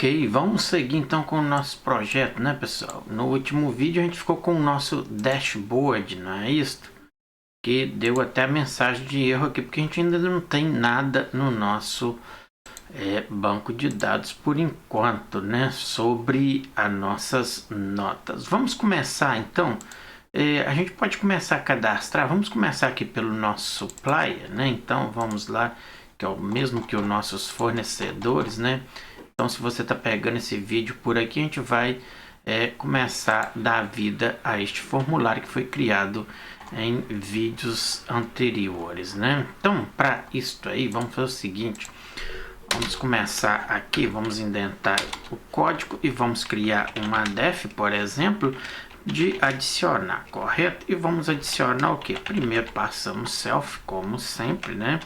Ok, vamos seguir então com o nosso projeto, né, pessoal? No último vídeo a gente ficou com o nosso dashboard, não é isso? Que deu até a mensagem de erro aqui, porque a gente ainda não tem nada no nosso banco de dados por enquanto, né? Sobre as nossas notas. Vamos começar então. A gente pode começar a cadastrar. Vamos começar aqui pelo nosso supplier, né? Então vamos lá, que é o mesmo que os nossos fornecedores, né? Então, se você está pegando esse vídeo por aqui, a gente vai começar a dar vida a este formulário que foi criado em vídeos anteriores, né? Então, para isto aí, vamos fazer o seguinte. Vamos começar aqui, vamos indentar o código e vamos criar uma def, por exemplo, de adicionar, correto? E vamos adicionar o que? Primeiro passamos self, como sempre, né?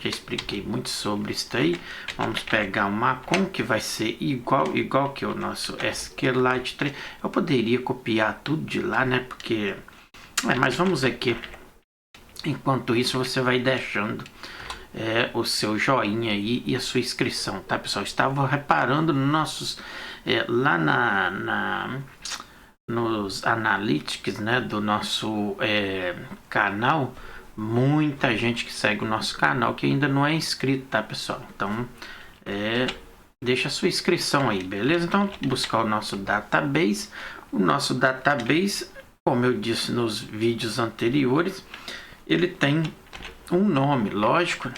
Já expliquei muito sobre isso aí. Vamos pegar uma com que vai ser igual que o nosso SQLite 3. Eu poderia copiar tudo de lá, né? Porque mas vamos aqui. Enquanto isso, você vai deixando o seu joinha aí e a sua inscrição, tá, pessoal? Estava reparando nos nossos lá nos analytics, né, do nosso canal, muita gente que segue o nosso canal que ainda não é inscrito, tá, pessoal? Então deixa a sua inscrição aí, beleza? Então buscar o nosso database. O nosso database, como eu disse nos vídeos anteriores, ele tem um nome, lógico.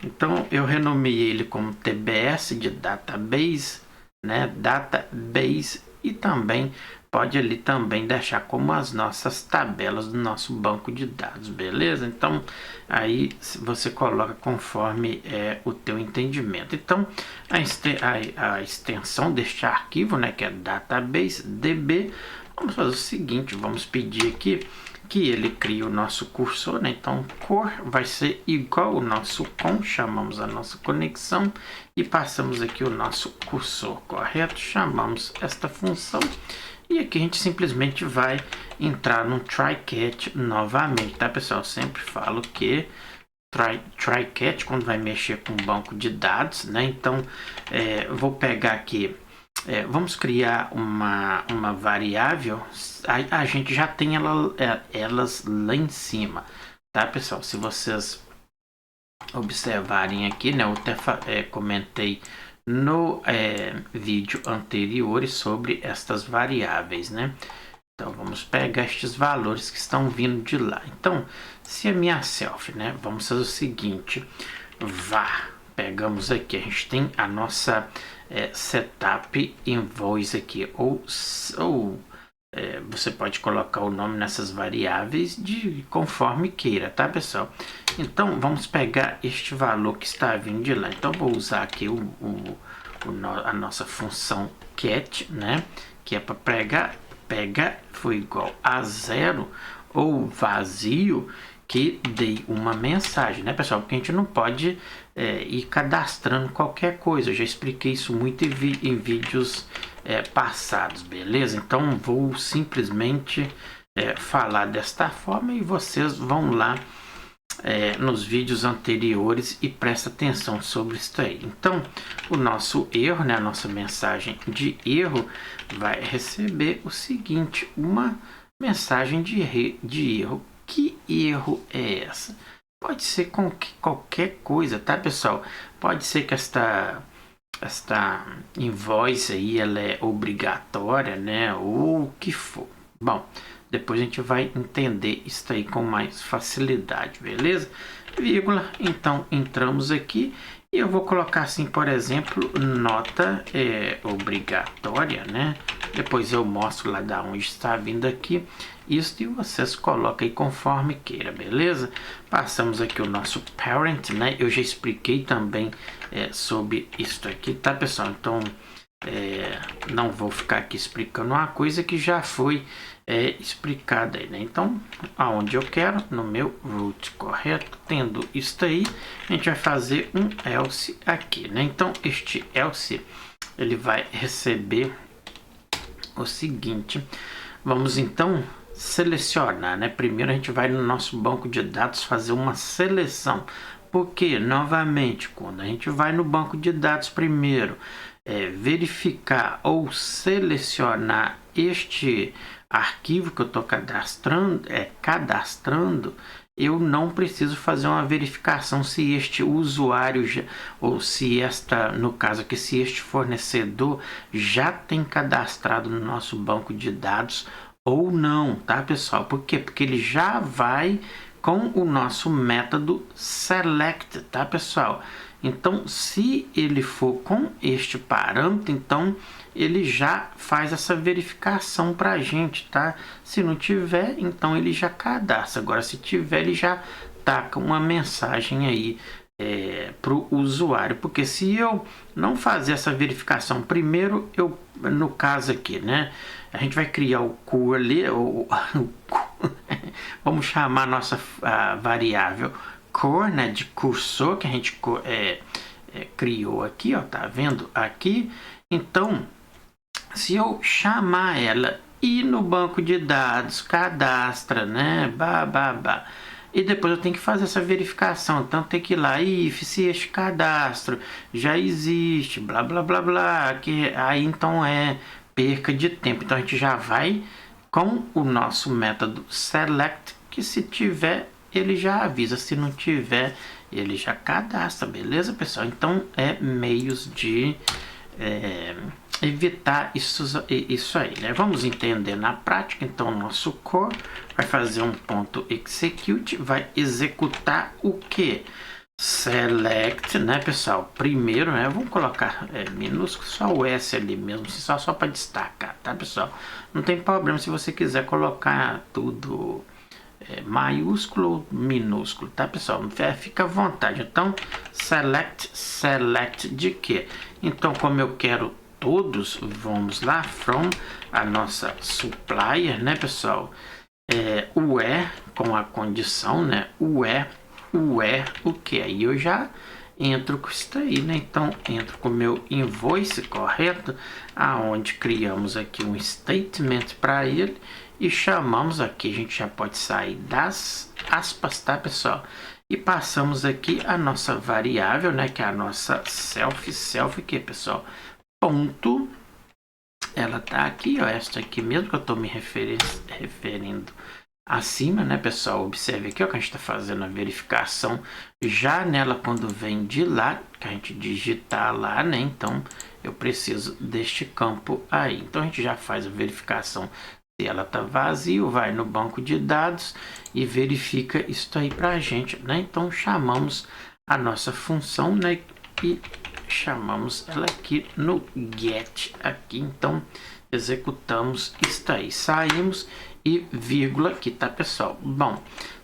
Então eu renomeei ele como TBS de database, né? Database, e também pode ali também deixar como as nossas tabelas do nosso banco de dados, beleza? Então aí você coloca conforme o teu entendimento. Então a extensão deste arquivo, né, que é database db, vamos fazer o seguinte, vamos pedir aqui que ele crie o nosso cursor, né? Então core vai ser igual o nosso com, chamamos a nossa conexão e passamos aqui o nosso cursor, correto? Chamamos esta função e aqui a gente simplesmente vai entrar no try catch novamente, tá, pessoal? Eu sempre falo que try catch quando vai mexer com banco de dados, né? Então vou pegar aqui. Vamos criar uma variável. A gente já tem elas lá em cima, tá, pessoal? Se vocês observarem aqui, né, eu até comentei no vídeo anterior sobre estas variáveis, né? Então vamos pegar estes valores que estão vindo de lá. Então, se a minha self, né, vamos fazer o seguinte, var, pegamos aqui, a gente tem a nossa setup invoice aqui, ou você pode colocar o nome nessas variáveis de conforme queira, tá, pessoal? Então vamos pegar este valor que está vindo de lá. Então vou usar aqui a nossa função get, né, que é para pegar foi igual a 0 ou vazio, que dei uma mensagem, né, pessoal? Porque a gente não pode ir cadastrando qualquer coisa. Eu já expliquei isso muito em vídeos passados, beleza? Então vou simplesmente falar desta forma e vocês vão lá nos vídeos anteriores e presta atenção sobre isso aí. Então o nosso erro, né, a nossa mensagem de erro vai receber o seguinte, uma mensagem de erro. Que erro é essa? Pode ser com qualquer coisa, tá, pessoal? Pode ser que esta invoice aí ela é obrigatória, né? Ou o que for. Bom, depois a gente vai entender isso aí com mais facilidade, beleza? Vírgula, então entramos aqui e eu vou colocar assim, por exemplo, nota obrigatória, né? Depois eu mostro lá da onde está vindo aqui isso e vocês colocam aí conforme queira, beleza? Passamos aqui o nosso parent, né? Eu já expliquei também sobre isso aqui, tá, pessoal? Então não vou ficar aqui explicando uma coisa que já foi explicada aí, né? Então aonde eu quero, no meu root, correto? Tendo isso aí, a gente vai fazer um else aqui, né? Então este else ele vai receber o seguinte, vamos então selecionar, né? Primeiro a gente vai no nosso banco de dados fazer uma seleção, porque novamente quando a gente vai no banco de dados primeiro verificar ou selecionar este arquivo que eu estou cadastrando, eu não preciso fazer uma verificação se este usuário ou se no caso aqui, se este fornecedor já tem cadastrado no nosso banco de dados ou não, tá, pessoal? Por quê? Porque ele já vai com o nosso método select, tá, pessoal? Então, se ele for com este parâmetro, então ele já faz essa verificação para a gente, tá? Se não tiver, então ele já cadastra. Agora, se tiver, ele já taca uma mensagem aí para o usuário. Porque se eu não fazer essa verificação primeiro, no caso aqui, né? A gente vai criar o cu ali, vamos chamar a nossa variável core, né, de cursor, que a gente criou aqui, ó, tá vendo aqui? Então, se eu chamar ela e no banco de dados cadastra, né, e depois eu tenho que fazer essa verificação, então tem que ir lá, se este cadastro já existe, blá blá blá blá, que aí então perca de tempo. Então a gente já vai com o nosso método select, que se tiver ele já avisa, se não tiver ele já cadastra, beleza, pessoal? Então meios de evitar isso aí, né? Vamos entender na prática. Então, o nosso core vai fazer um ponto execute, vai executar o que? Select, né, pessoal? Primeiro, né? Vamos colocar minúsculo, só o S ali mesmo, só para destacar, tá, pessoal? Não tem problema se você quiser colocar tudo maiúsculo ou minúsculo, tá, pessoal? Fica à vontade. Então, select de quê? Então, como eu quero todos, vamos lá, from a nossa supplier, né, pessoal? Where, com a condição, né? Where, o que? Aí eu já entro com isso aí, né? Então, entro com o meu invoice, correto? Aonde criamos aqui um statement para ele e chamamos aqui, a gente já pode sair das aspas, tá, pessoal? E passamos aqui a nossa variável, né? Que é a nossa self, que, pessoal? Ponto. Ela tá aqui, ó, esta aqui mesmo que eu tô me referindo acima, né, pessoal? Observe aqui, ó, que a gente tá fazendo a verificação já nela quando vem de lá, que a gente digitar lá, né? Então, eu preciso deste campo aí. Então, a gente já faz a verificação se ela tá vazio, vai no banco de dados e verifica isso aí pra gente, né? Então, chamamos a nossa função, né? E chamamos ela aqui no get aqui. Então, executamos isso aí. Saímos e vírgula aqui, tá, pessoal? Bom,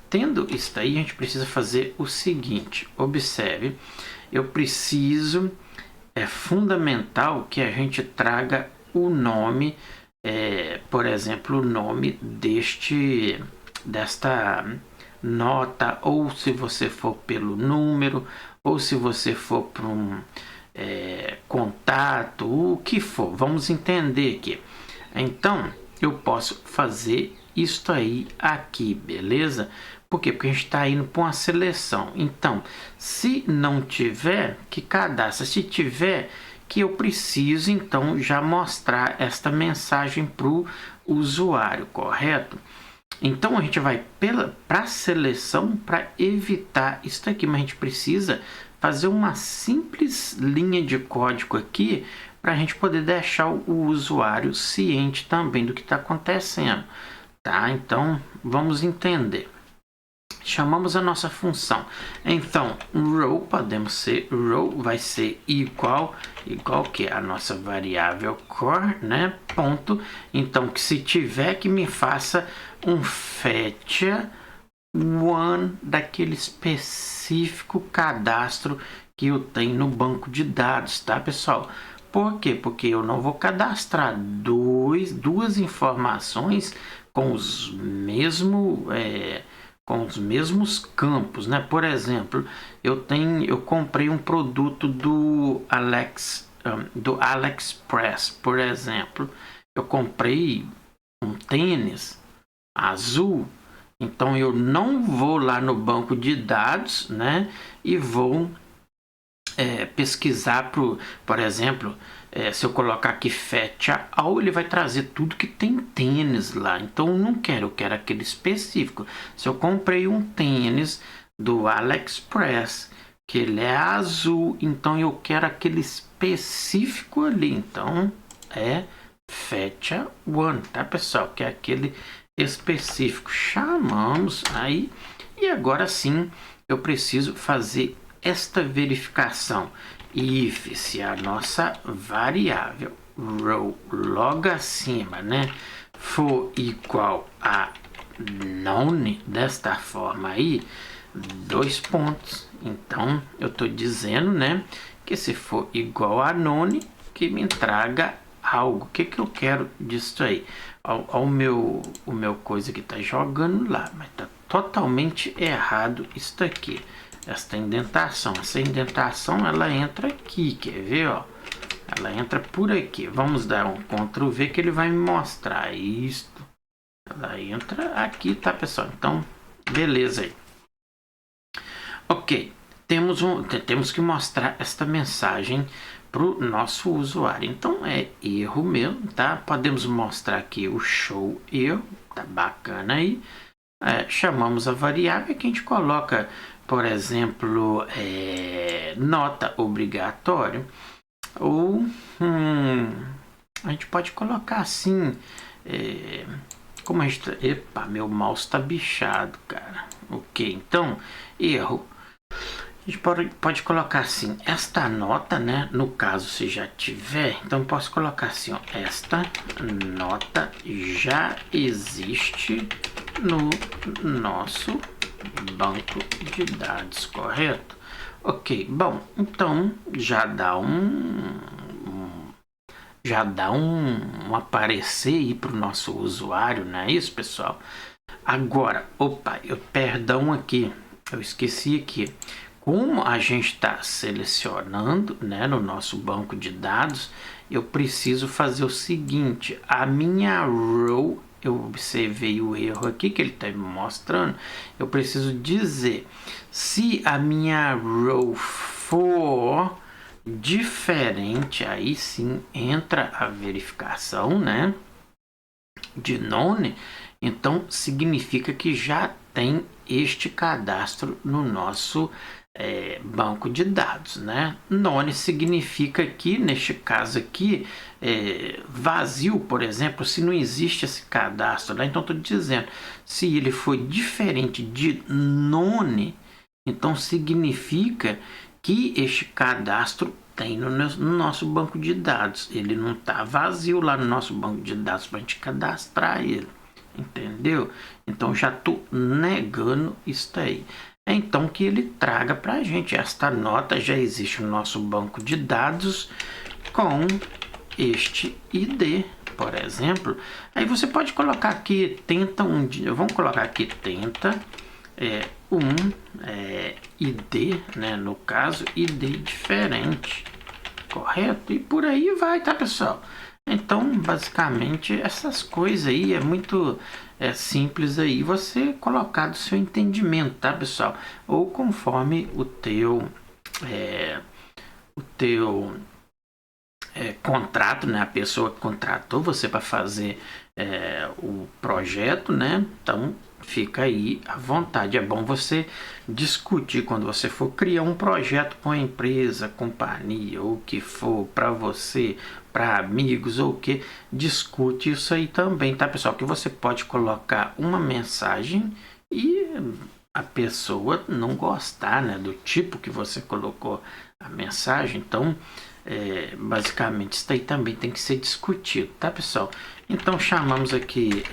tendo isso aí, a gente precisa fazer o seguinte. Observe, eu preciso, é fundamental que a gente traga o nome, por exemplo, o nome desta nota, ou se você for pelo número, ou se você for para um contato, o que for. Vamos entender aqui. Então, eu posso fazer isso aí aqui, beleza? Por quê? Porque a gente está indo para uma seleção. Então, se não tiver, que cadastra. Se tiver, que eu preciso, então, já mostrar esta mensagem para o usuário, correto? Então, a gente vai para a seleção para evitar isso aqui, mas a gente precisa fazer uma simples linha de código aqui para a gente poder deixar o usuário ciente também do que está acontecendo, tá? Então, vamos entender. Chamamos a nossa função. Então, row, podemos ser row, vai ser igual que a nossa variável core, né? Ponto. Então, que se tiver que me faça um fetch one daquele específico cadastro que eu tenho no banco de dados, tá, pessoal? Por quê? Porque eu não vou cadastrar duas informações com os mesmos campos, né? Por exemplo, eu comprei um produto do AliExpress, por exemplo. Eu comprei um tênis azul, então eu não vou lá no banco de dados, né? E vou pesquisar, por exemplo, se eu colocar aqui fetch all, ele vai trazer tudo que tem tênis lá. Então eu não quero, eu quero aquele específico. Se eu comprei um tênis do AliExpress, que ele é azul, então eu quero aquele específico ali. Então é fetch one, tá, pessoal? Que é aquele específico. Chamamos aí, e agora sim eu preciso fazer esta verificação. If, se a nossa variável row logo acima, né, for igual a none, desta forma aí, 2 pontos. Então eu estou dizendo, né, que se for igual a none, que me traga algo. O que eu quero disso aí? O meu coisa que está jogando lá, mas está totalmente errado isso aqui. Essa indentação ela entra aqui, quer ver, ó? Ela entra por aqui. Vamos dar um Ctrl V que ele vai me mostrar isto. Ela entra aqui, tá, pessoal? Então, beleza aí. Ok, temos que mostrar esta mensagem para o nosso usuário. Então é erro mesmo, tá? Podemos mostrar aqui o show erro, tá bacana aí. Chamamos a variável que a gente coloca, por exemplo, nota obrigatório, ou a gente pode colocar assim, como a gente... Epa, meu mouse tá bichado, cara. Ok, então, erro. A gente pode colocar assim, esta nota, né? No caso, se já tiver, então eu posso colocar assim, ó, esta nota já existe no nosso banco de dados, correto? Ok, bom, então já dá um aparecer aí para o nosso usuário, não é isso, pessoal? Agora, perdão aqui, eu esqueci aqui. Como a gente está selecionando, né, no nosso banco de dados, eu preciso fazer o seguinte: a minha row, eu observei o erro aqui que ele está me mostrando, eu preciso dizer se a minha row for diferente, aí sim entra a verificação, né, de none. Então significa que já tem este cadastro no nosso banco de dados, né? None significa que, neste caso aqui, vazio, por exemplo, se não existe esse cadastro, né? Então estou dizendo, se ele for diferente de none, então significa que este cadastro tem no nosso banco de dados. Ele não está vazio lá no nosso banco de dados para a gente cadastrar ele. Entendeu? Então já estou negando isso aí. Então que ele traga para a gente esta nota já existe no nosso banco de dados com este ID, por exemplo. Aí você pode colocar aqui vamos colocar aqui tenta ID, né, no caso ID diferente, correto? E por aí vai, tá, pessoal? Então, basicamente, essas coisas aí é muito simples aí você colocar do seu entendimento, tá, pessoal? Ou conforme o teu contrato, né? A pessoa que contratou você para fazer o projeto, né? Então, fica aí à vontade. É bom você discutir quando você for criar um projeto com a empresa, companhia, ou o que for, para você, para amigos ou o que, discute isso aí também, tá, pessoal? Que você pode colocar uma mensagem e a pessoa não gostar, né, do tipo que você colocou a mensagem. Então, basicamente, isso aí também tem que ser discutido, tá, pessoal? Então, chamamos aqui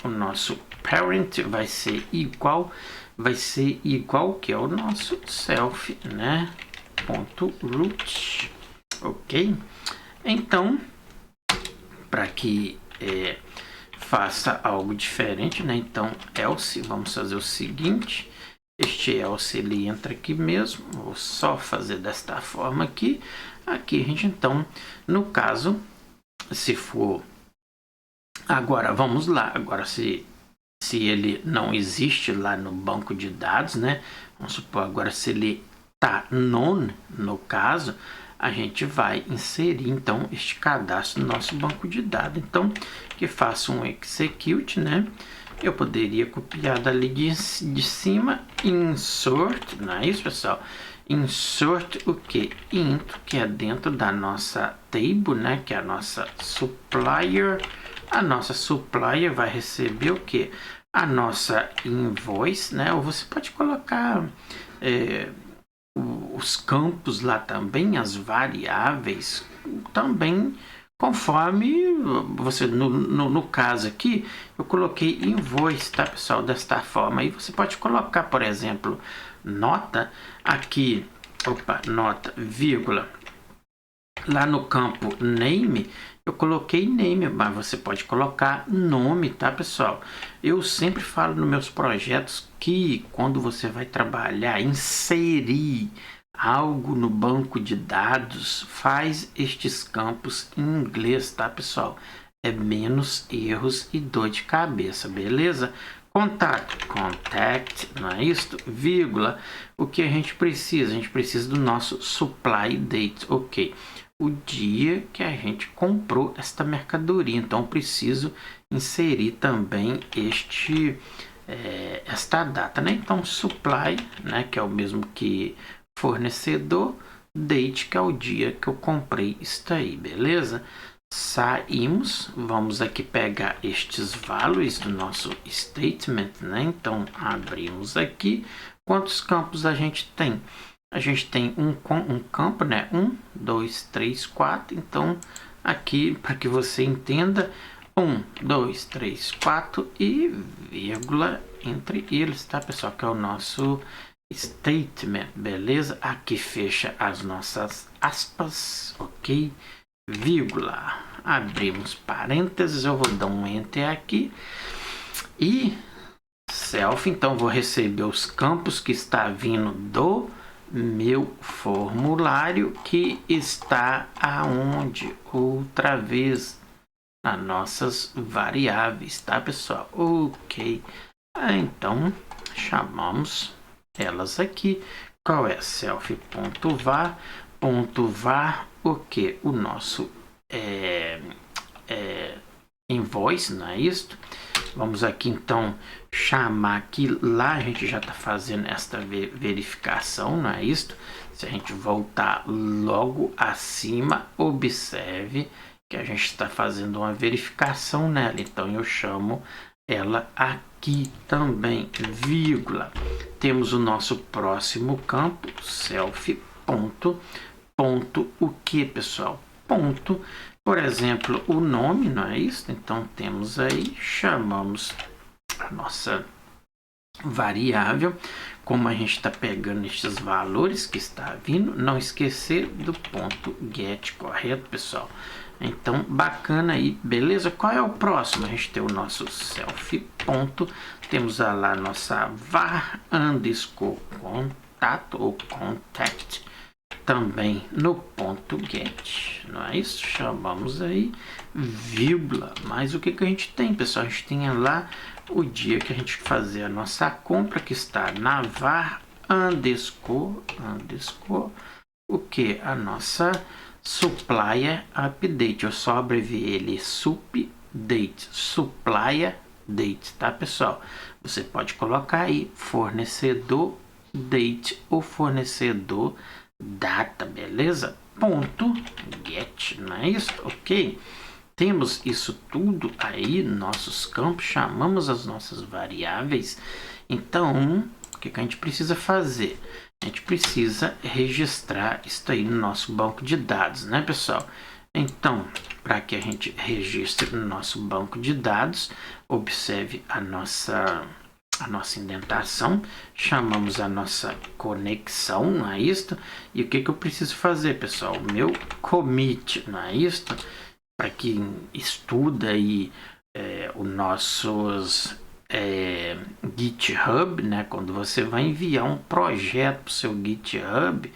o nosso parent, vai ser igual que é o nosso self, né, ponto root, ok? Então, para que faça algo diferente, né? Então, else, vamos fazer o seguinte: este else ele entra aqui mesmo. Vou só fazer desta forma aqui. Aqui a gente, então, no caso, se for. Agora, vamos lá. Agora, se ele não existe lá no banco de dados, né? Vamos supor, agora se ele tá none, no caso, a gente vai inserir então este cadastro no nosso banco de dados. Então, que faça um execute, né? Eu poderia copiar dali de cima, insert, não é isso, pessoal? Insert o que? Into, que é dentro da nossa table, né? Que é a nossa supplier. A nossa supplier vai receber o que? A nossa invoice, né? Ou você pode colocar os campos lá também, as variáveis também, conforme você, no caso aqui, eu coloquei invoice, tá, pessoal? Desta forma, aí você pode colocar, por exemplo, nota aqui, nota, vírgula, lá no campo name, eu coloquei name, mas você pode colocar nome, tá, pessoal? Eu sempre falo nos meus projetos que quando você vai trabalhar, inserir algo no banco de dados, faz estes campos em inglês, tá, pessoal? É menos erros e dor de cabeça, beleza? Contato, contact, não é isso? Vírgula, o que a gente precisa? A gente precisa do nosso supply date, ok? O dia que a gente comprou esta mercadoria, então preciso inserir também esta data, né? Então supply, né, que é o mesmo que fornecedor, date, que é o dia que eu comprei isso aí, beleza? Saímos, vamos aqui pegar estes values do nosso statement, né? Então abrimos aqui, quantos campos a gente tem? A gente tem um campo, né? 1, 2, 3, 4. Então, aqui, para que você entenda, 1, 2, 3, 4 e vírgula entre eles, tá, pessoal? Que é o nosso statement, beleza? Aqui fecha as nossas aspas, ok? Vírgula. Abrimos parênteses, eu vou dar um enter aqui. E self, então vou receber os campos que está vindo do meu formulário, que está aonde? Outra vez nas nossas variáveis, tá, pessoal? Ok. Então chamamos elas aqui. Qual é? Self.var, o que? O nosso invoice, não é isso? Vamos aqui então chamar aqui, lá a gente já está fazendo esta verificação, não é isso? Se a gente voltar logo acima, observe que a gente está fazendo uma verificação nela, então eu chamo ela aqui também, vírgula. Temos o nosso próximo campo, self, ponto, o que, pessoal? Ponto. Por exemplo, o nome, não é isso? Então temos aí, chamamos a nossa variável, como a gente está pegando estes valores que está vindo, não esquecer do ponto get, correto, pessoal? Então, bacana aí, beleza? Qual é o próximo? A gente tem o nosso self ponto, temos lá a nossa var underscore contato ou contact, também no ponto get, não é isso? Chamamos aí vírgula, mas o que a gente tem, pessoal? A gente tem lá o dia que a gente fazer a nossa compra, que está na var underscore, o que? A nossa supplier update, eu só abreviei ele sup date, supplier date, tá, pessoal? Você pode colocar aí fornecedor date ou fornecedor data, beleza? Ponto get, não é isso? Ok? Temos isso tudo aí, nossos campos, chamamos as nossas variáveis. Então, o que a gente precisa fazer? A gente precisa registrar isso aí no nosso banco de dados, né, pessoal? Então, para que a gente registre no nosso banco de dados, observe a nossa indentação, chamamos a nossa conexão, não é isto? E o que eu preciso fazer, pessoal? O meu commit, não é isto? Para quem estuda aí os nossos GitHub, né? Quando você vai enviar um projeto para o seu GitHub,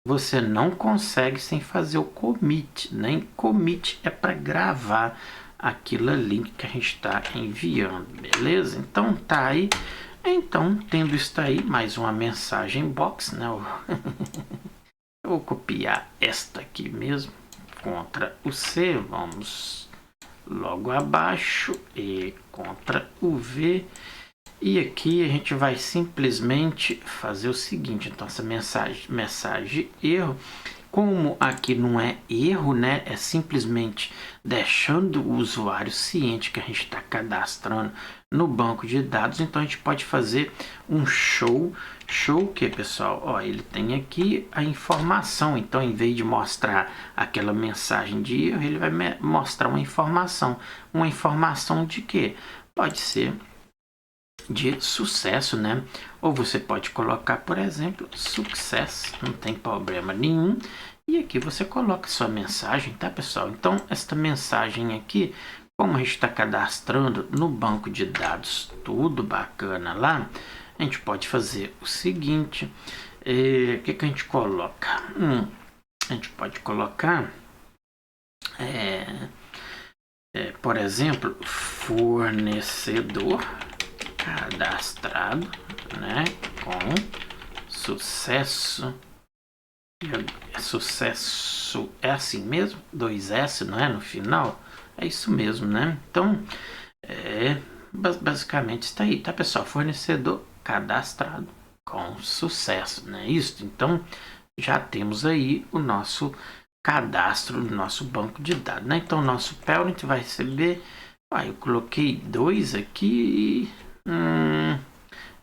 você não consegue sem fazer o commit, nem commit é para gravar aquilo ali que a gente está enviando, beleza? Então tá aí Então, tendo isso aí, mais uma mensagem box, né? Eu vou copiar esta aqui mesmo, Ctrl o C, vamos logo abaixo e Ctrl o V. E aqui a gente vai simplesmente fazer o seguinte, então essa mensagem erro, como aqui não é erro, né, é simplesmente deixando o usuário ciente que a gente está cadastrando no banco de dados, então a gente pode fazer um show o que, pessoal? Ó, ele tem aqui a informação, então em vez de mostrar aquela mensagem de erro, ele vai mostrar uma informação de quê? Pode ser de sucesso, né? Ou você pode colocar, por exemplo, success, não tem problema nenhum. E aqui você coloca sua mensagem, tá, pessoal? Então, esta mensagem aqui, como a gente está cadastrando no banco de dados, tudo bacana lá, a gente pode fazer o seguinte, o que a gente coloca? A gente pode colocar, por exemplo, fornecedor cadastrado, né, com sucesso. Sucesso é assim mesmo? 2S, não é? No final? É isso mesmo, né? Então, basicamente está aí, tá, pessoal? Fornecedor cadastrado com sucesso, né? Isso. Então, já temos aí o nosso cadastro do nosso banco de dados, né? Então, o nosso parent vai receber... eu coloquei 2 aqui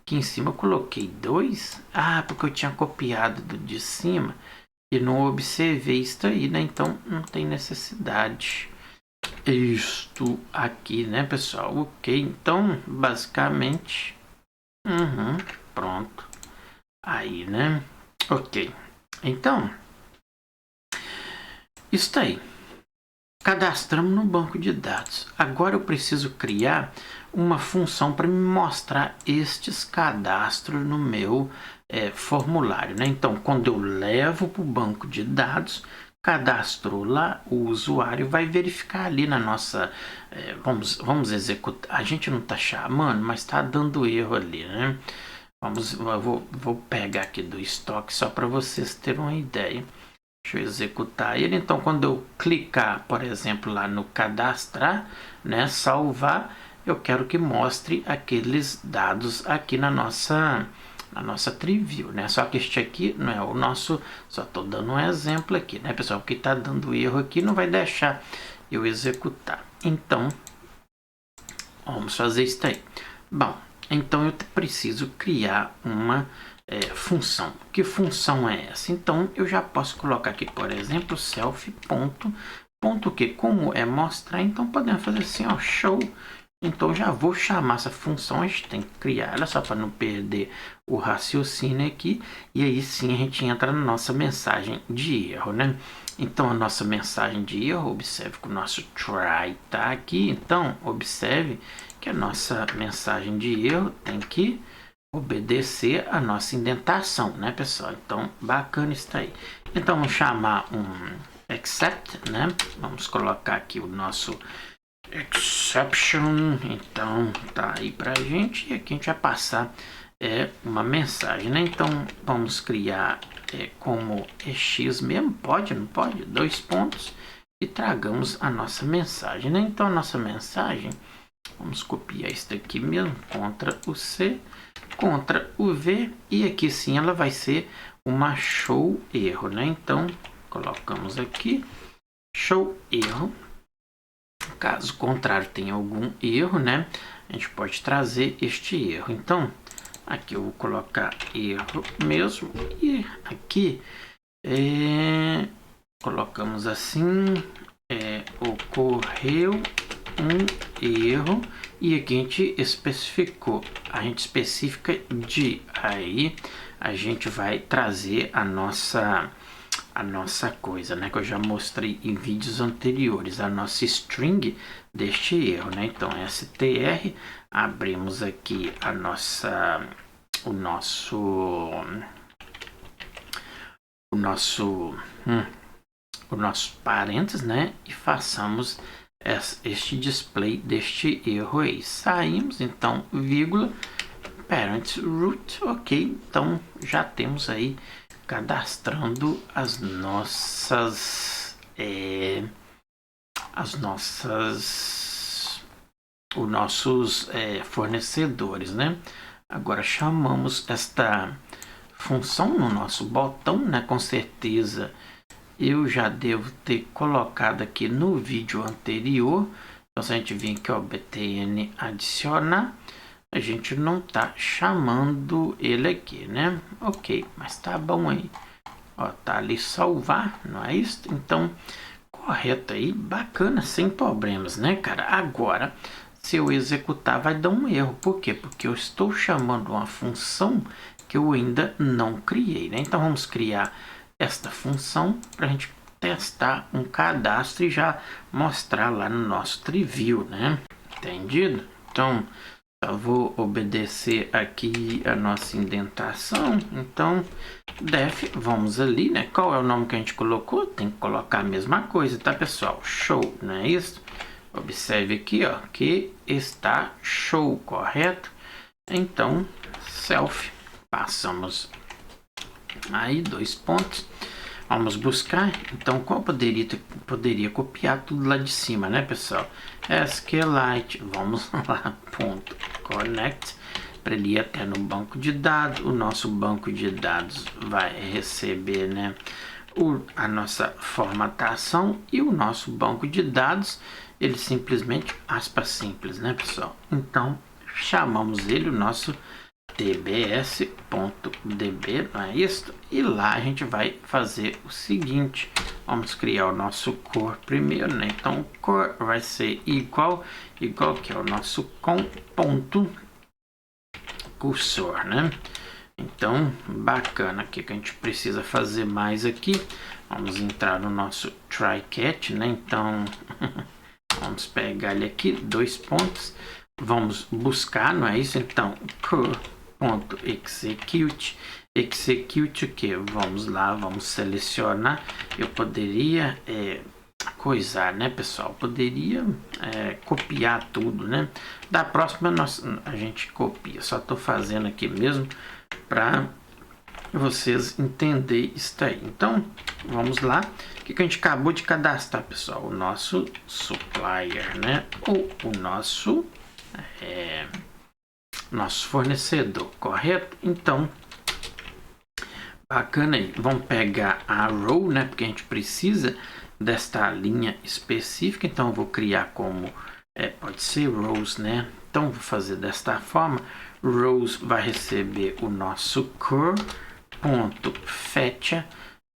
aqui em cima eu coloquei 2. Porque eu tinha copiado do de cima e não observei isso aí, né? Então não tem necessidade. Isto aqui, né, pessoal? Ok, então basicamente pronto. Aí, né? Ok. Então isso aí. Cadastramos no banco de dados. Agora eu preciso criar uma função para me mostrar estes cadastros no meu formulário, né? Então, quando eu levo para o banco de dados, cadastrou lá, o usuário vai verificar ali na nossa... vamos executar. A gente não está chamando, mas está dando erro ali, né? Eu vou pegar aqui do estoque só para vocês terem uma ideia. Deixa eu executar ele. Então, quando eu clicar, por exemplo, lá no cadastrar, né, salvar, eu quero que mostre aqueles dados aqui na nossa TreeView, né? Só que este aqui não é o nosso, só estou dando um exemplo aqui, né, pessoal? Porque está dando erro aqui, não vai deixar eu executar. Então, vamos fazer isso aí. Bom, então eu preciso criar uma função. Que função é essa? Então eu já posso colocar aqui, por exemplo, self ponto que como é mostrar, então podemos fazer assim, ó, show. Então já vou chamar essa função, a gente tem que criar ela só para não perder o raciocínio aqui, e aí sim a gente entra na nossa mensagem de erro, né? Então a nossa mensagem de erro, observe que o nosso try tá aqui, então observe que a nossa mensagem de erro tem que obedecer a nossa indentação, né, pessoal? Então, bacana isso aí. Então, vamos chamar um except, né? Vamos colocar aqui o nosso exception. Então, tá aí pra gente. E aqui a gente vai passar uma mensagem, né? Então, vamos criar como x mesmo. Pode, não pode? 2 pontos. E tragamos a nossa mensagem, né? Então, a nossa mensagem... Vamos copiar isso daqui mesmo, Ctrl o C, Ctrl o V, e aqui sim ela vai ser uma show erro, né? Então, colocamos aqui, show erro. Caso contrário tenha algum erro, né? A gente pode trazer este erro. Então, aqui eu vou colocar erro mesmo, e aqui colocamos assim, ocorreu um erro, e aqui a gente especificou, de aí a gente vai trazer a nossa coisa, né, que eu já mostrei em vídeos anteriores, a nossa string deste erro, né? Então str, abrimos aqui o nosso parênteses, né, e façamos este display deste erro aí. Saímos, então, vírgula, parent root, ok, então já temos aí cadastrando os nossos fornecedores, né? Agora chamamos esta função no nosso botão, né? Com certeza eu já devo ter colocado aqui no vídeo anterior. Então, se a gente vir aqui, ó, btn adicionar, a gente não tá chamando ele aqui, né? Ok, mas tá bom aí. Ó, tá ali salvar, não é isso? Então, correto aí, bacana, sem problemas, né, cara? Agora, se eu executar, vai dar um erro. Por quê? Porque eu estou chamando uma função que eu ainda não criei, né? Então, vamos criar esta função para a gente testar um cadastro e já mostrar lá no nosso Triview, né? Entendido? Então, eu vou obedecer aqui a nossa indentação. Então, def, vamos ali, né? Qual é o nome que a gente colocou? Tem que colocar a mesma coisa, tá, pessoal? Show, não é isso? Observe aqui, ó, que está show, correto? Então, self, passamos aí 2 pontos. Vamos buscar, então qual poderia copiar tudo lá de cima, né, pessoal? SQLite, vamos lá, ponto connect, para ele ir até no banco de dados. O nosso banco de dados vai receber, né, a nossa formatação, e o nosso banco de dados, ele simplesmente, aspas simples, né, pessoal? Então, chamamos ele, o nosso tbs.db, não é isso? E lá a gente vai fazer o seguinte, vamos criar o nosso core primeiro, né? Então o core vai ser igual que é o nosso com.cursor, né? Então, bacana, aqui que a gente precisa fazer mais aqui, vamos entrar no nosso try catch, né? Então, vamos pegar ele aqui, 2 pontos, vamos buscar, não é isso? Então, core.execute, execute o que? Vamos lá, vamos selecionar. Eu poderia coisar, né, pessoal? Poderia copiar tudo, né? Da próxima a gente copia. Só tô fazendo aqui mesmo para vocês entenderem isso aí. Então, vamos lá. O que a gente acabou de cadastrar, pessoal? O nosso supplier, né? Ou o nosso fornecedor, correto? Então, bacana aí. Vamos pegar a row, né? Porque a gente precisa desta linha específica. Então, eu vou criar como pode ser rows, né? Então, vou fazer desta forma. Rows vai receber o nosso core.fetch.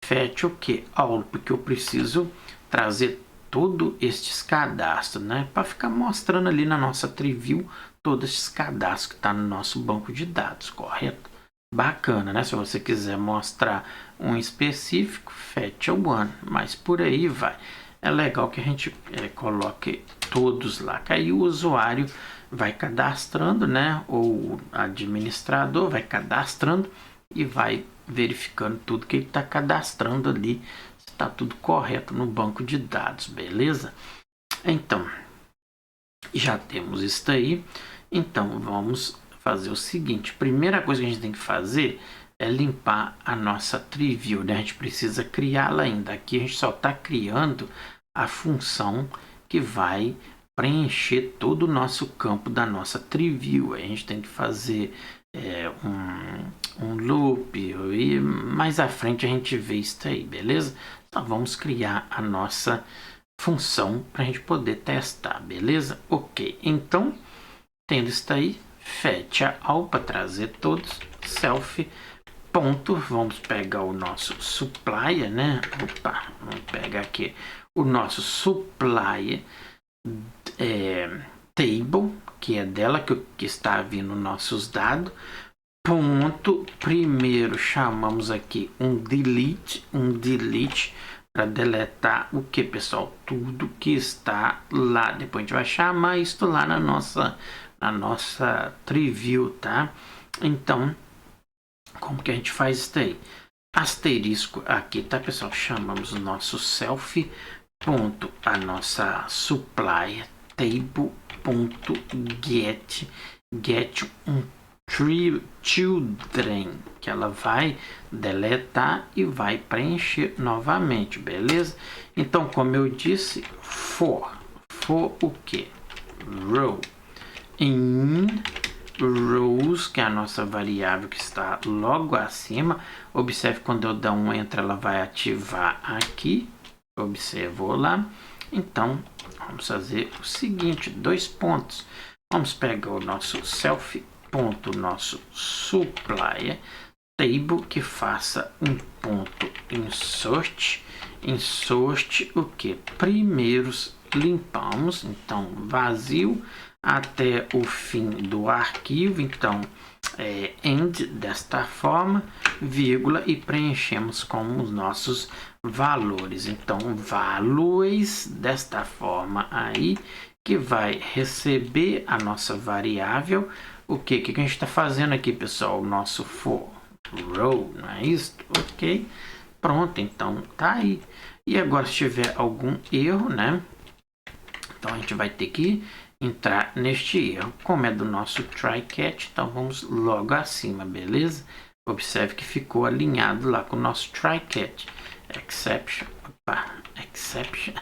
Fetch o que? All, porque eu preciso trazer todos estes cadastros, né? Para ficar mostrando ali na nossa Triview todos esses cadastros que está no nosso banco de dados, correto? Bacana, né? Se você quiser mostrar um específico, fetch one, mas por aí vai. É legal que a gente coloque todos lá, que aí o usuário vai cadastrando, né? Ou o administrador vai cadastrando e vai verificando tudo que ele está cadastrando ali, se está tudo correto no banco de dados, beleza? Então, já temos isso aí. Então, vamos fazer o seguinte. Primeira coisa que a gente tem que fazer é limpar a nossa Triview, né? A gente precisa criá-la ainda. Aqui a gente só está criando a função que vai preencher todo o nosso campo da nossa Triview. A gente tem que fazer um loop e mais à frente a gente vê isso aí, beleza? Então vamos criar a nossa função para a gente poder testar, beleza? Ok, então tendo isso aí, fetch all para trazer todos, self ponto, vamos pegar o nosso supplier, né? Opa, vamos pegar aqui o nosso supplier table, que é dela que está vindo nossos dados. Ponto, primeiro chamamos aqui um delete para deletar o que, pessoal? Tudo que está lá. Depois a gente vai chamar isso lá na nossa Triview, tá? Então, como que a gente faz isso aí? Asterisco aqui, tá, pessoal? Chamamos o nosso self ponto a nossa supply table ponto get um children, que ela vai deletar e vai preencher novamente, beleza? Então, como eu disse, for o que? Row. In rows, que é a nossa variável que está logo acima. Observe quando eu dar um enter, ela vai ativar aqui. Observou lá. Então, vamos fazer o seguinte, 2 pontos. Vamos pegar o nosso self ponto, nosso supplier table, que faça um ponto insert o que? Primeiros limpamos, então vazio até o fim do arquivo, então end desta forma, vírgula, e preenchemos com os nossos valores. Então values desta forma aí, que vai receber a nossa variável. O que a gente está fazendo aqui, pessoal? O nosso for row, não é isso? Ok, pronto, então tá aí. E agora, se tiver algum erro, né? Então a gente vai ter que entrar neste erro. Como é do nosso try catch, então vamos logo acima, beleza? Observe que ficou alinhado lá com o nosso try catch. Exception, opa, exception,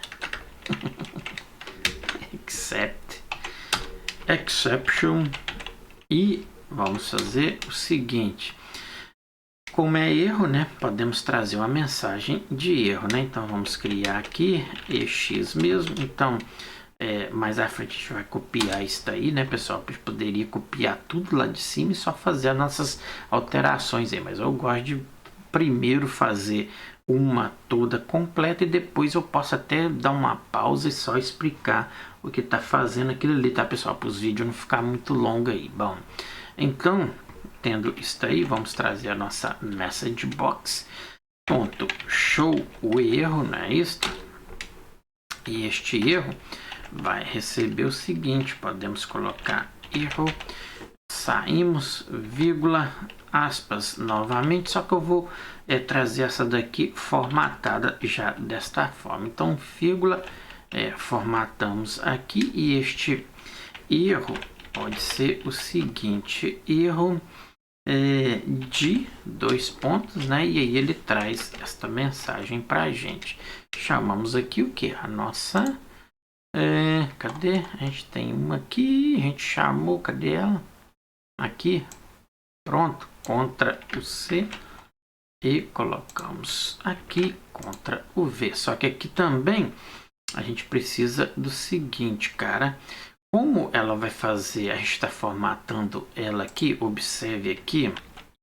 exception. E vamos fazer o seguinte, como é erro, né? Podemos trazer uma mensagem de erro, né? Então vamos criar aqui EX mesmo. Então mais à frente a gente vai copiar isso daí, né, pessoal? Eu poderia copiar tudo lá de cima e só fazer as nossas alterações aí, mas eu gosto de primeiro fazer uma toda completa e depois eu posso até dar uma pausa e só explicar o que tá fazendo aquilo ali, tá, pessoal? Para os vídeos não ficar muito longo aí. Bom, então, tendo isso aí, vamos trazer a nossa message box, ponto show o erro, não é isso? E este erro vai receber o seguinte, podemos colocar erro, saímos, vírgula, aspas novamente, só que eu vou trazer essa daqui formatada já desta forma. Então, vírgula, formatamos aqui, e este erro pode ser o seguinte, erro de 2 pontos, né? E aí ele traz esta mensagem para a gente. Chamamos aqui o que? A nossa... cadê? A gente tem uma aqui, a gente chamou, cadê ela? Aqui, pronto, contra o C, e colocamos aqui contra o V. Só que aqui também a gente precisa do seguinte, cara, como ela vai fazer, a gente está formatando ela aqui, observe aqui,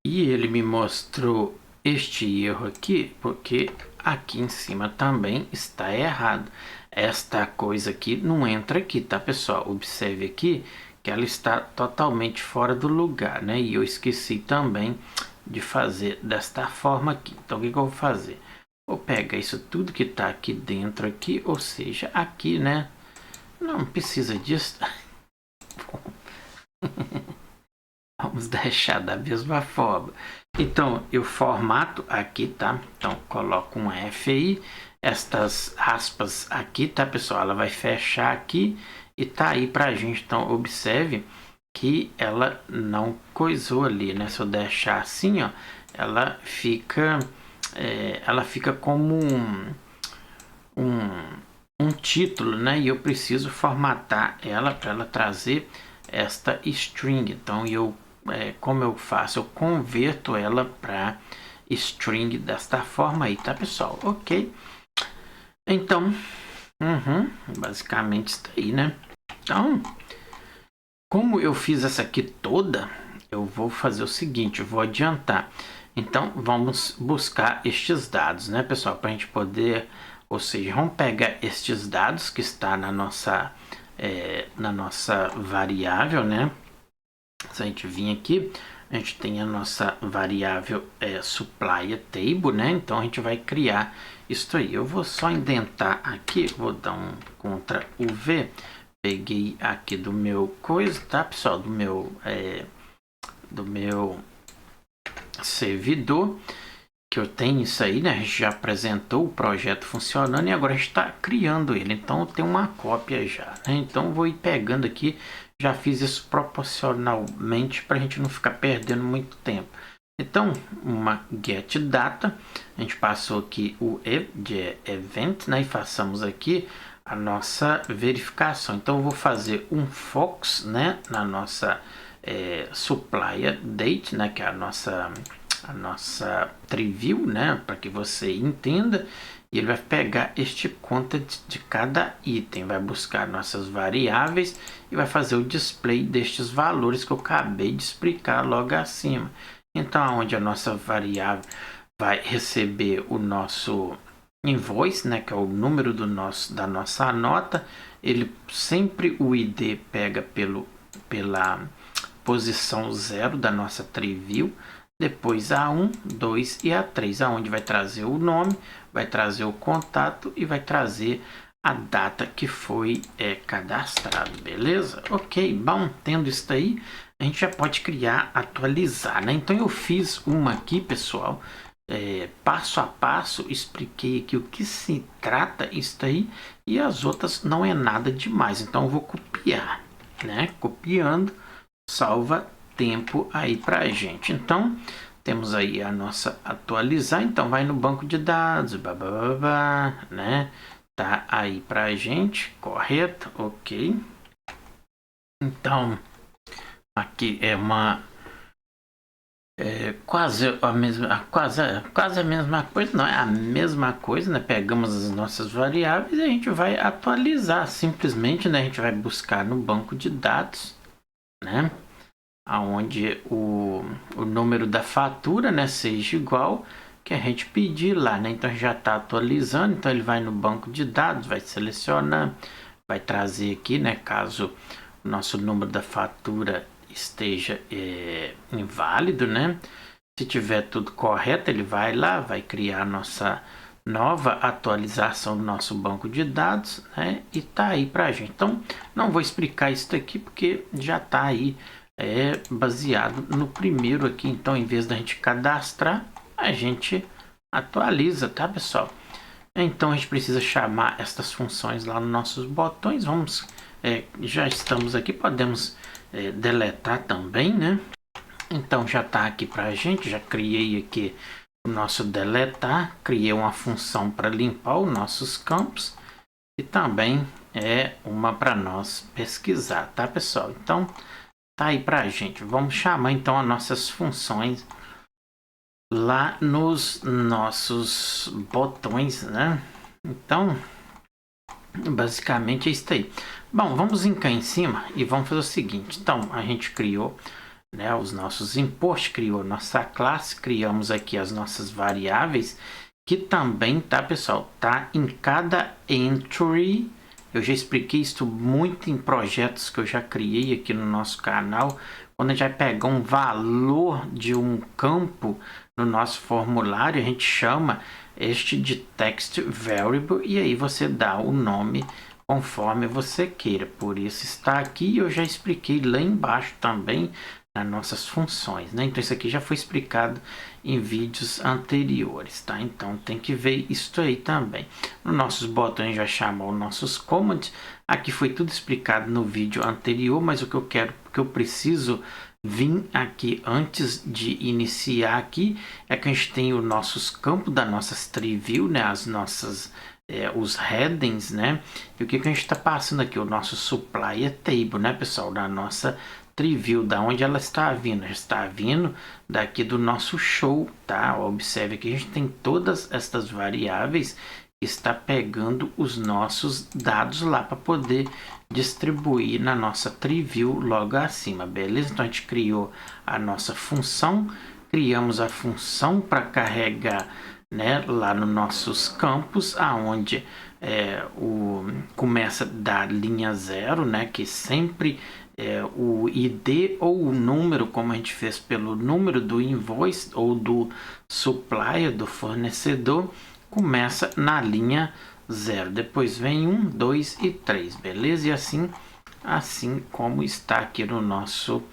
e ele me mostrou este erro aqui, porque aqui em cima também está errado. Esta coisa aqui não entra aqui, tá, pessoal? Observe aqui que ela está totalmente fora do lugar, né? E eu esqueci também de fazer desta forma aqui. Então, o que eu vou fazer? Vou pegar isso tudo que está aqui dentro aqui, ou seja, aqui, né? Não precisa disso. Vamos deixar da mesma forma. Então, eu formato aqui, tá? Então, coloco um F aí. Estas aspas aqui, tá, pessoal? Ela vai fechar aqui e tá aí pra gente. Então, observe que ela não coisou ali, né? Se eu deixar assim, ó, ela fica como um título, né? E eu preciso formatar ela para ela trazer esta string. Então, como eu faço? Eu converto ela para string desta forma aí, tá, pessoal? Ok. Então, basicamente isso aí, né? Então, como eu fiz essa aqui toda, eu vou fazer o seguinte, eu vou adiantar. Então, vamos buscar estes dados, né, pessoal? Para a gente poder, ou seja, vamos pegar estes dados que está na nossa variável, né? Se a gente vir aqui, a gente tem a nossa variável supplier table, né? Então, a gente vai criar isso aí. Eu vou só indentar aqui, vou dar um Ctrl V. Peguei aqui do meu coisa, tá, pessoal? Do meu servidor. que eu tenho isso aí, né? A gente já apresentou o projeto funcionando e agora a gente está criando ele. Então eu tenho uma cópia já, né? Então eu vou ir pegando aqui. Já fiz isso proporcionalmente para a gente não ficar perdendo muito tempo. Então, uma get data, a gente passou aqui o de event, né? E façamos aqui a nossa verificação. Então eu vou fazer um fox, né? Na nossa supplier date, né? Que é a nossa preview, né, para que você entenda, e ele vai pegar este content de cada item, vai buscar nossas variáveis e vai fazer o display destes valores que eu acabei de explicar logo acima. Então, onde a nossa variável vai receber o nosso invoice, né, que é o número da nossa nota, ele sempre o ID pega pela posição 0 da nossa preview, depois A1, 2 e A3, aonde vai trazer o nome, vai trazer o contato e vai trazer a data que foi cadastrado, beleza? Ok, bom, tendo isso aí, a gente já pode criar, atualizar, né? Então eu fiz uma aqui, pessoal, passo a passo, expliquei aqui o que se trata isso aí, e as outras não é nada demais, então eu vou copiar, né? Copiando, salva tempo aí pra gente. Então temos aí a nossa atualizar, então vai no banco de dados, né? Tá aí pra gente, correto? Ok. Então aqui é uma quase a mesma coisa, não é a mesma coisa, né? Pegamos as nossas variáveis e a gente vai atualizar simplesmente, né? A gente vai buscar no banco de dados, né? Aonde o número da fatura, né, seja igual que a gente pedir lá, né? Então já está atualizando, então ele vai no banco de dados, vai selecionar, vai trazer aqui, né, caso o nosso número da fatura esteja inválido, né? Se tiver tudo correto, ele vai lá, vai criar a nossa nova atualização do nosso banco de dados, né? E tá aí pra gente. Então, não vou explicar isso aqui porque já tá aí baseado no primeiro aqui. Então, em vez da gente cadastrar, a gente atualiza, tá, pessoal? Então, a gente precisa chamar estas funções lá nos nossos botões. Vamos, já estamos aqui, podemos deletar também, né? Então, já tá aqui pra gente, já criei aqui o nosso deletar, criei uma função para limpar os nossos campos e também uma para nós pesquisar, tá, pessoal? Então, tá aí pra gente. Vamos chamar então as nossas funções lá nos nossos botões, né? Então, basicamente é isso aí. Bom, vamos vir cá em cima e vamos fazer o seguinte. Então, a gente criou, né, os nossos imports, criou nossa classe, criamos aqui as nossas variáveis, que também, tá, pessoal, tá em cada entry. Eu já expliquei isso muito em projetos que eu já criei aqui no nosso canal. Quando a gente vai pegar um valor de um campo no nosso formulário, a gente chama este de text variable e aí você dá o nome conforme você queira. Por isso está aqui, eu já expliquei lá embaixo também nas nossas funções, né? Então isso aqui já foi explicado em vídeos anteriores, tá? Então tem que ver isso aí também. Nos nossos botões já chamam os nossos commands. Aqui foi tudo explicado no vídeo anterior, mas o que eu preciso vir aqui antes de iniciar aqui é que a gente tem os nossos campos da nossas tree view, né? As nossas os headings, né? E o que a gente está passando aqui? O nosso supplier table, né, pessoal? Da nossa tree view, da onde ela está vindo? Ela está vindo daqui do nosso show, tá? Observe que a gente tem todas estas variáveis que está pegando os nossos dados lá para poder distribuir na nossa tree view logo acima, beleza? Então a gente criou a nossa função, criamos a função para carregar, né, lá nos nossos campos, aonde começa da linha 0, né, que sempre o ID ou o número, como a gente fez pelo número do invoice ou do supplier, do fornecedor, começa na linha 0. Depois vem 1, 2 e 3, beleza? E assim como está aqui no nosso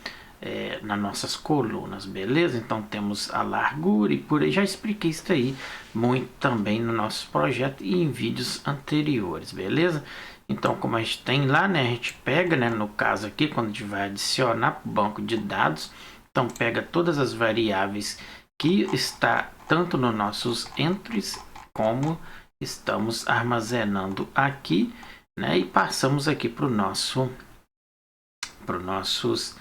nas nossas colunas, beleza? Então temos a largura e por aí, já expliquei isso aí muito também no nosso projeto e em vídeos anteriores, beleza? Então, como a gente tem lá, né, a gente pega, né, no caso aqui, quando a gente vai adicionar para o banco de dados, então pega todas as variáveis que está tanto nos nossos entries como estamos armazenando aqui, né, e passamos aqui para nossos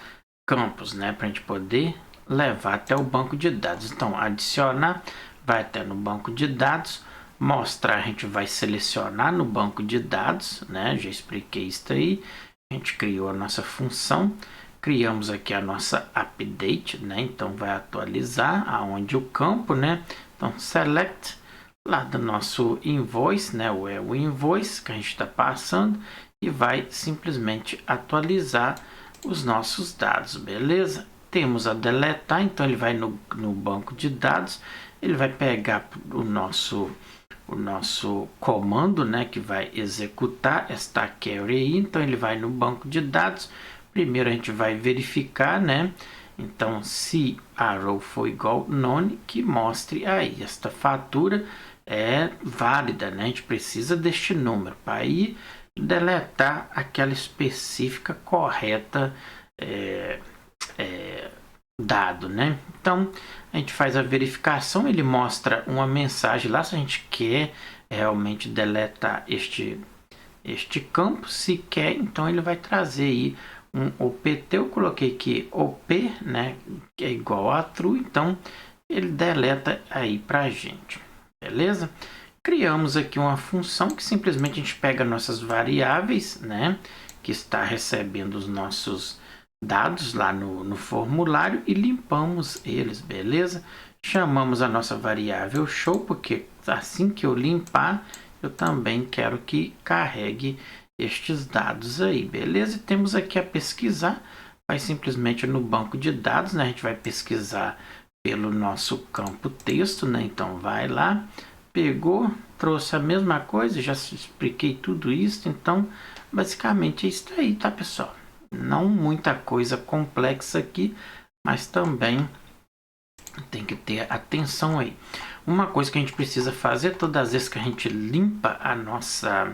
campos, né, para a gente poder levar até o banco de dados. Então, adicionar, vai até no banco de dados, mostrar, a gente vai selecionar no banco de dados, né, já expliquei isso aí, a gente criou a nossa função, criamos aqui a nossa update, né, então vai atualizar aonde o campo, né, então select lá do nosso invoice, né, o invoice que a gente está passando e vai simplesmente atualizar os nossos dados, beleza? Temos a deletar, então ele vai no banco de dados, ele vai pegar o nosso comando, né, que vai executar esta query aí, então ele vai no banco de dados, primeiro a gente vai verificar, né, então se arrow for igual none, que mostre aí, esta fatura é válida, né, a gente precisa deste número para ir deletar aquela específica correta dado, né? Então a gente faz a verificação, ele mostra uma mensagem lá se a gente quer realmente deletar este campo, se quer, então ele vai trazer aí um opt, eu coloquei aqui op, né, que é igual a true, então ele deleta aí pra gente, beleza? Criamos aqui uma função que simplesmente a gente pega nossas variáveis, né, que está recebendo os nossos dados lá no formulário e limpamos eles, beleza? Chamamos a nossa variável show, porque assim que eu limpar, eu também quero que carregue estes dados aí, beleza? E temos aqui a pesquisar, vai simplesmente no banco de dados, né, a gente vai pesquisar pelo nosso campo texto, né, então vai lá, pegou, trouxe a mesma coisa, já expliquei tudo isso, então basicamente é isso aí, tá, pessoal? Não muita coisa complexa aqui, mas também tem que ter atenção aí. Uma coisa que a gente precisa fazer todas as vezes que a gente limpa a nossa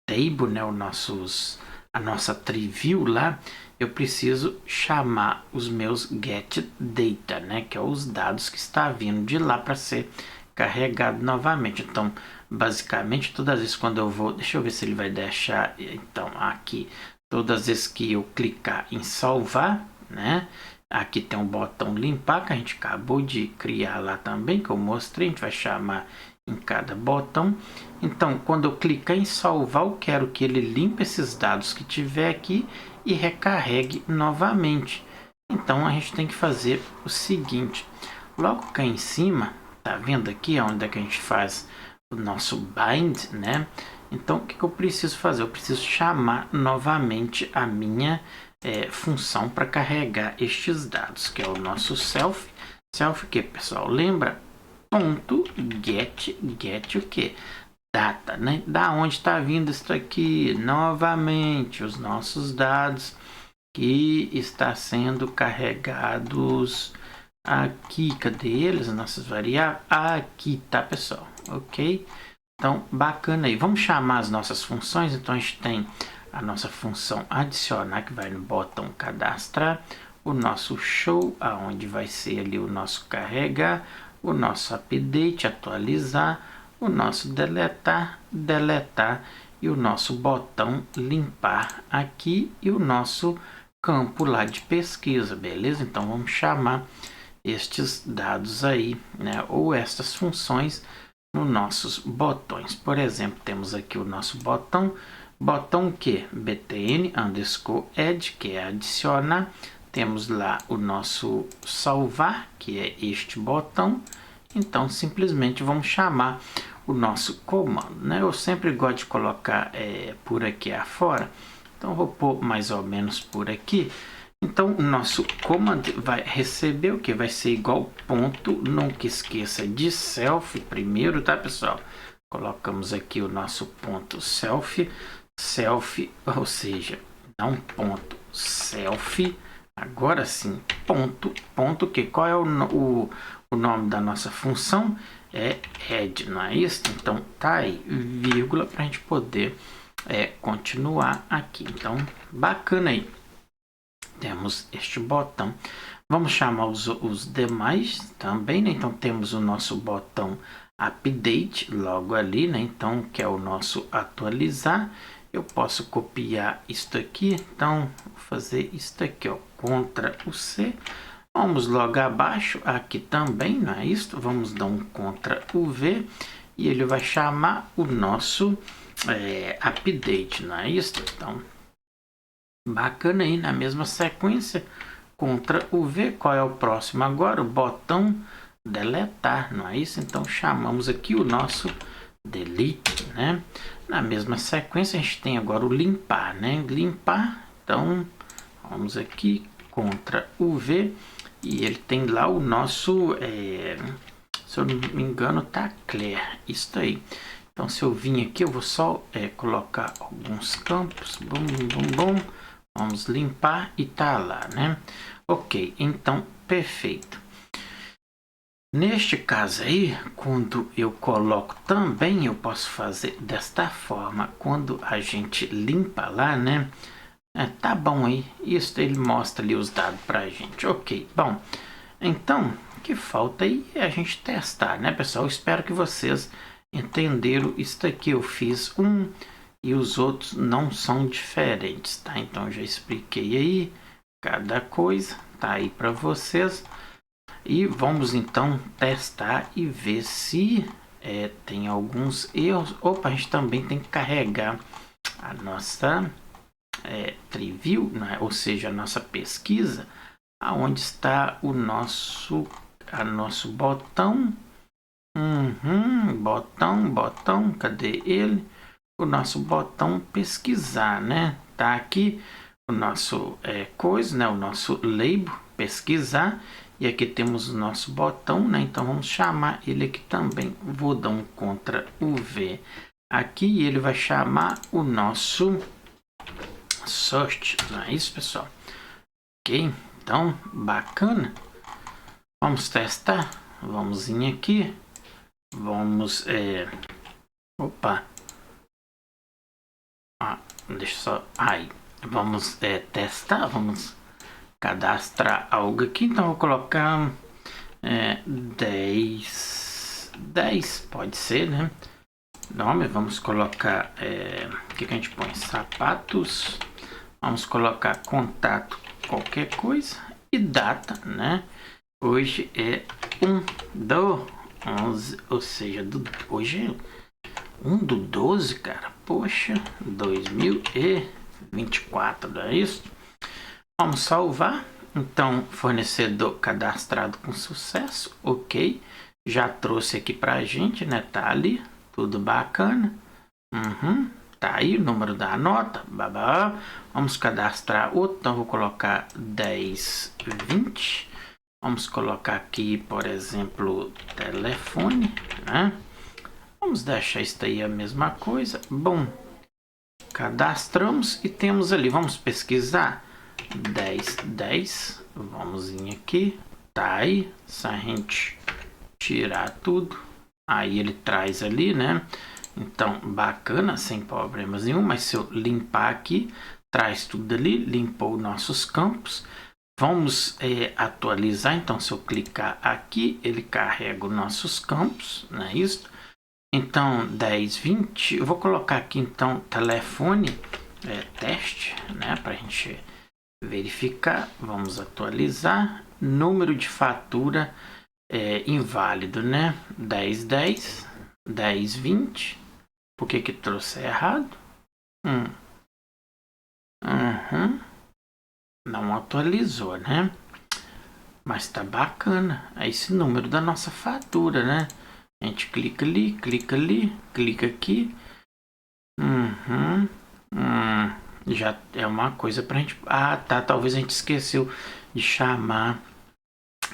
table, né, a nossa tree view lá, eu preciso chamar os meus get data, né, que é os dados que está vindo de lá para ser carregado novamente. Então, basicamente, todas as vezes quando eu vou, deixa eu ver se ele vai deixar, então, aqui, todas as vezes que eu clicar em salvar, né, aqui tem um botão limpar, que a gente acabou de criar lá também, que eu mostrei, a gente vai chamar em cada botão. Então, quando eu clicar em salvar, eu quero que ele limpe esses dados que tiver aqui e recarregue novamente. Então, a gente tem que fazer o seguinte, logo cá em cima, tá vendo aqui onde é que a gente faz o nosso bind, né? Então, o que eu preciso fazer? Eu preciso chamar novamente a minha função para carregar estes dados, que é o nosso self. Self que, pessoal? Lembra? Ponto get o que? Data, né? Da onde está vindo isso aqui? Novamente, os nossos dados que está sendo carregados aqui. Cadê eles? As nossas variáveis? Aqui, tá, pessoal? Ok? Então, bacana aí. Vamos chamar as nossas funções. Então, a gente tem a nossa função adicionar, que vai no botão cadastrar. O nosso show, aonde vai ser ali o nosso carregar. O nosso update, atualizar. O nosso deletar e o nosso botão limpar aqui e o nosso campo lá de pesquisa, beleza? Então vamos chamar estes dados aí, né, ou estas funções nos nossos botões. Por exemplo, temos aqui o nosso botão que btn underscore add, que é adicionar. Temos lá o nosso salvar, que é este botão. Então simplesmente vamos chamar o nosso comando, né? Eu sempre gosto de colocar por aqui afora, então vou pôr mais ou menos por aqui. Então o nosso command vai receber o que vai ser igual ponto, nunca esqueça de self primeiro, tá, pessoal? Colocamos aqui o nosso ponto self, ou seja, dá um ponto selfie. Agora sim, ponto que qual é o nome da nossa função? É add, não é isso? Então tá aí, vírgula, para a gente poder continuar aqui. Então, bacana aí. Temos este botão. Vamos chamar os demais também, né? Então temos o nosso botão update logo ali, né? Então que é o nosso atualizar. Eu posso copiar isto aqui, então vou fazer isto aqui, ó, Ctrl o C. Vamos logo abaixo aqui também, não é isso? Vamos dar um Ctrl o V e ele vai chamar o nosso update, não é isso? Então bacana aí, na mesma sequência, Ctrl o V. Qual é o próximo agora? O botão deletar, não é isso? Então chamamos aqui o nosso delete, né? Na mesma sequência a gente tem agora o limpar, né? Limpar, então vamos aqui, Ctrl o V, e ele tem lá o nosso, se eu não me engano, tá clear, isso aí. Então se eu vim aqui, eu vou só colocar alguns campos, vamos limpar e tá lá, né? Ok, então perfeito. Neste caso aí, quando eu coloco também, eu posso fazer desta forma. Quando a gente limpa lá, né? Tá bom aí. Isso ele mostra ali os dados pra gente. Ok, bom. Então, o que falta aí é a gente testar, né, pessoal? Espero que vocês entenderam isso aqui. Eu fiz um e os outros não são diferentes, tá? Então, já expliquei aí cada coisa. Tá aí para vocês. E vamos então testar e ver se tem alguns erros. Opa, a gente também tem que carregar a nossa preview, né? Ou seja, a nossa pesquisa, aonde está o nosso botão. Botão, cadê ele? O nosso botão pesquisar, né? Tá aqui o nosso coisa, né? O nosso label pesquisar. E aqui temos o nosso botão, né? Então vamos chamar ele aqui também. Vou dar um Ctrl o V aqui e ele vai chamar o nosso search, não é isso, pessoal? Ok, então bacana. Vamos testar. Vamos vir aqui. Vamos opa. Deixa só aí. Vamos testar. Vamos cadastrar algo aqui, então vou colocar 10 pode ser, né? Nome, vamos colocar o que a gente põe? Sapatos. Vamos colocar contato, qualquer coisa, e data, né? Hoje é 1/11, ou seja, hoje é 1/12, cara. Poxa, 2024, não é isso? Vamos salvar. Então, fornecedor cadastrado com sucesso. Ok. Já trouxe aqui pra gente, né? Tá ali. Tudo bacana. Tá aí o número da nota. Babá. Vamos cadastrar outro. Então, vou colocar 1020. Vamos colocar aqui, por exemplo, telefone, né? Vamos deixar isso aí a mesma coisa. Bom. Cadastramos e temos ali. Vamos pesquisar. 10. Vamos vir aqui. Tá aí. Se a gente tirar tudo, aí ele traz ali, né? Então, bacana, sem problemas nenhum. Mas se eu limpar aqui, traz tudo ali. Limpou nossos campos. Vamos atualizar. Então, se eu clicar aqui, ele carrega os nossos campos, não é isso? Então, 1020. Eu vou colocar aqui, então, telefone teste, né? Pra gente verificar. Vamos atualizar. Número de fatura inválido, né? 1020. Por que trouxe errado? Não atualizou, né? Mas tá bacana. É esse número da nossa fatura, né? A gente clica ali, clica aqui. Já é uma coisa pra gente... Ah, tá. Talvez a gente esqueceu de chamar...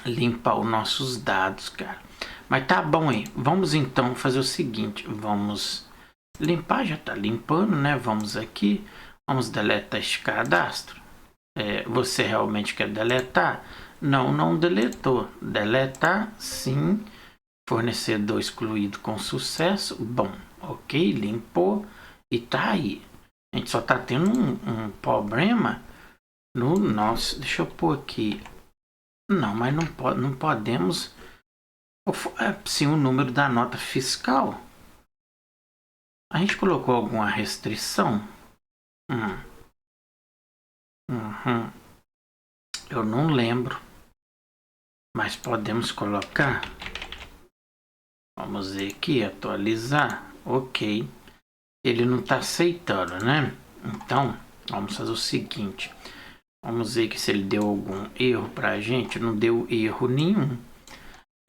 Limpar os nossos dados, cara. Mas tá bom aí. Vamos então fazer o seguinte. Vamos limpar. Já tá limpando, né? Vamos aqui. Vamos deletar este cadastro. você realmente quer deletar? Não, não deletou. Deletar, sim. Fornecedor excluído com sucesso. Bom, ok, limpou e tá aí. A gente só tá tendo um problema no nosso. Deixa eu pôr aqui. Não, mas não podemos. Sim, o número da nota fiscal. A gente colocou alguma restrição? Uhum. Eu não lembro. Mas podemos colocar. Vamos ver aqui, atualizar. Ok. Ele não está aceitando, né? Então, vamos fazer o seguinte. Vamos ver que se ele deu algum erro para a gente. Não deu erro nenhum.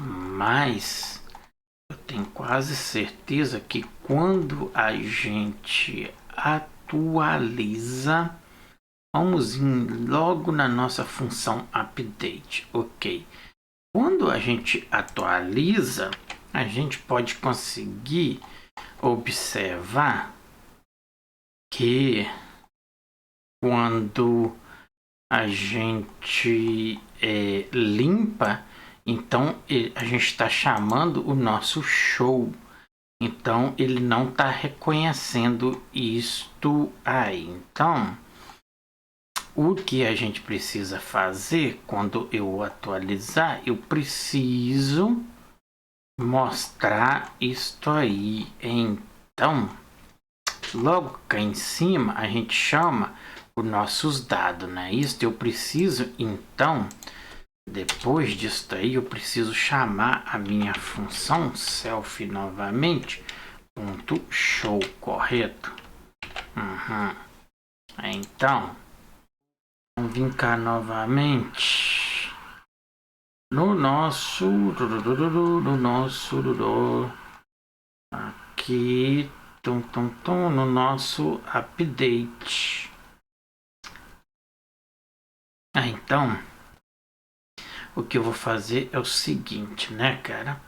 Mas eu tenho quase certeza que quando a gente atualiza, vamos logo na nossa função update. Ok. Quando a gente atualiza, a gente pode conseguir observar que quando a gente limpa, então a gente está chamando o nosso show. Então ele não está reconhecendo isto aí. Então o que a gente precisa fazer quando eu atualizar, eu preciso mostrar isto aí. Então logo cá em cima a gente chama os nossos dados, né? Isso eu preciso, então, depois disso aí, eu preciso chamar a minha função self novamente, ponto show, correto? Então, vamos vir cá novamente no nosso aqui no nosso update. Então, o que eu vou fazer é o seguinte, né, cara?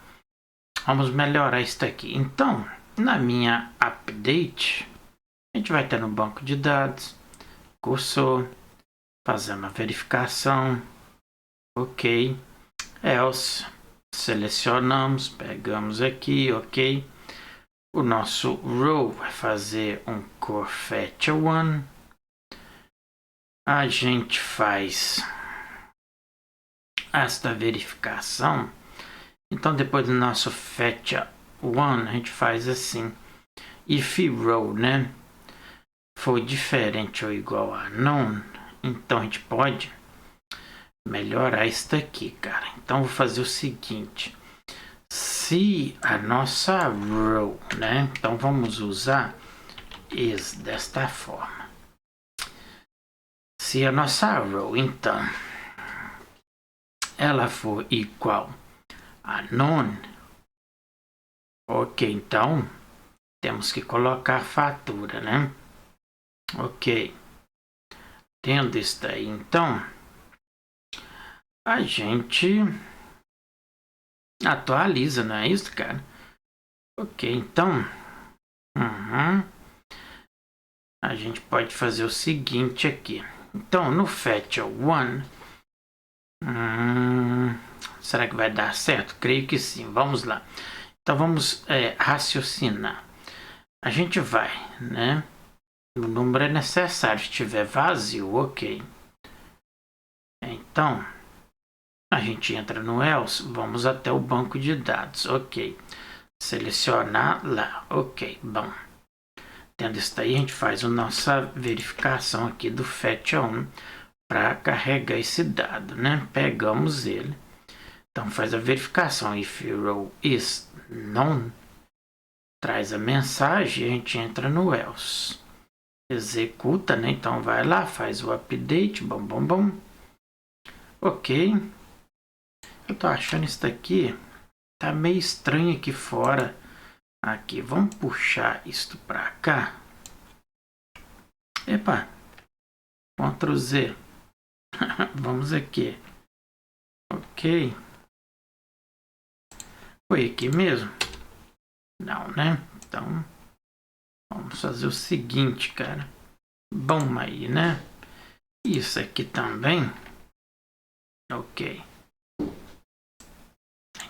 Vamos melhorar isso aqui. Então, na minha update, a gente vai ter no banco de dados, cursor, fazer uma verificação, ok, else, selecionamos, pegamos aqui, ok. O nosso row vai fazer um core fetch one. A gente faz esta verificação. Então depois do nosso fetch one, a gente faz assim. If row, né, for diferente ou igual a none, então a gente pode melhorar isso aqui, cara. Então vou fazer o seguinte. Se a nossa row, né, então vamos usar is desta forma. Se a nossa row, então, ela for igual a none, ok, então temos que colocar a fatura, né? Ok. Tendo isso daí, então, a gente atualiza, não é isso, cara? Ok, então, a gente pode fazer o seguinte aqui. Então, no fetch one, será que vai dar certo? Creio que sim. Vamos lá. Então, vamos raciocinar. A gente vai, né? O número é necessário. Se estiver vazio, ok. Então, a gente entra no else, vamos até o banco de dados, ok. Selecionar lá, ok, bom. Tendo isso daí, a gente faz a nossa verificação aqui do fetch on para carregar esse dado, né? Pegamos ele. Então, faz a verificação. If row is none, traz a mensagem e a gente entra no else. Executa, né? Então, vai lá, faz o update, bom. Ok. Eu tô achando isso daqui tá meio estranho aqui fora. Aqui, vamos puxar isto para cá. Epa, Ctrl Z. Vamos aqui. Ok. Foi aqui mesmo? Não, né? Então, vamos fazer o seguinte, cara. Bom aí, né? Isso aqui também. Ok.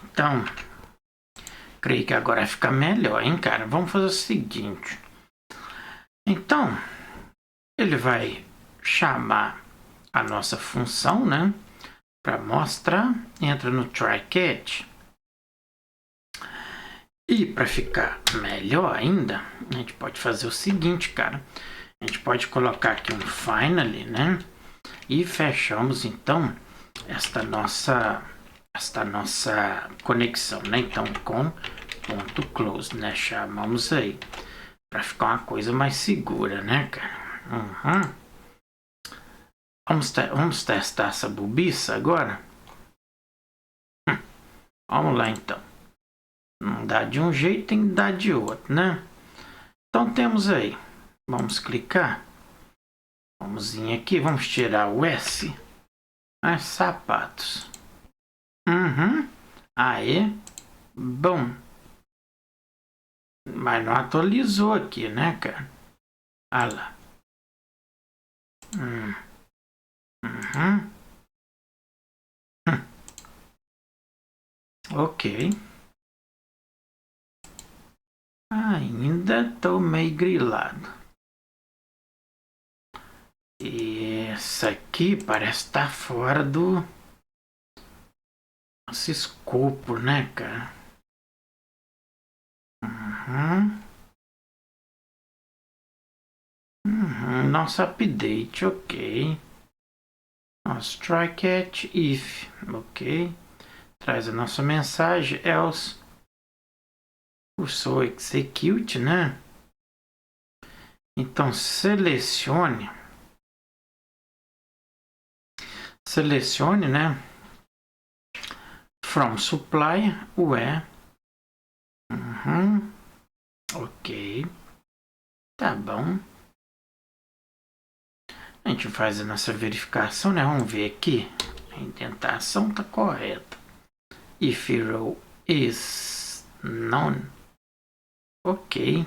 Então, creio que agora fica melhor, hein, cara? Vamos fazer o seguinte. Então, ele vai chamar a nossa função, né? Para mostrar, entra no try catch. E para ficar melhor ainda, a gente pode fazer o seguinte, cara. A gente pode colocar aqui um finally, né? E fechamos então esta nossa conexão, né? Então com ponto close, né? Chamamos aí para ficar uma coisa mais segura, né, cara? Vamos testar essa bobiça agora? Vamos lá então. Não dá de um jeito, tem que dar de outro, né? Então temos aí. Vamos clicar. Vamos vir aqui, vamos tirar o S. Sapatos. Aí. Bom. Mas não atualizou aqui, né, cara? Olha lá. Ok. Ainda tô meio grilado. E essa aqui parece estar fora do nosso escopo, né, cara? Nosso update, ok. Nosso try catch if, ok. Traz a nossa mensagem else. Cursor execute, né? Então selecione, né? From supply, where. Ok. Tá bom. A gente faz a nossa verificação, né? Vamos ver aqui. A indentação tá correta. If row is none. Ok.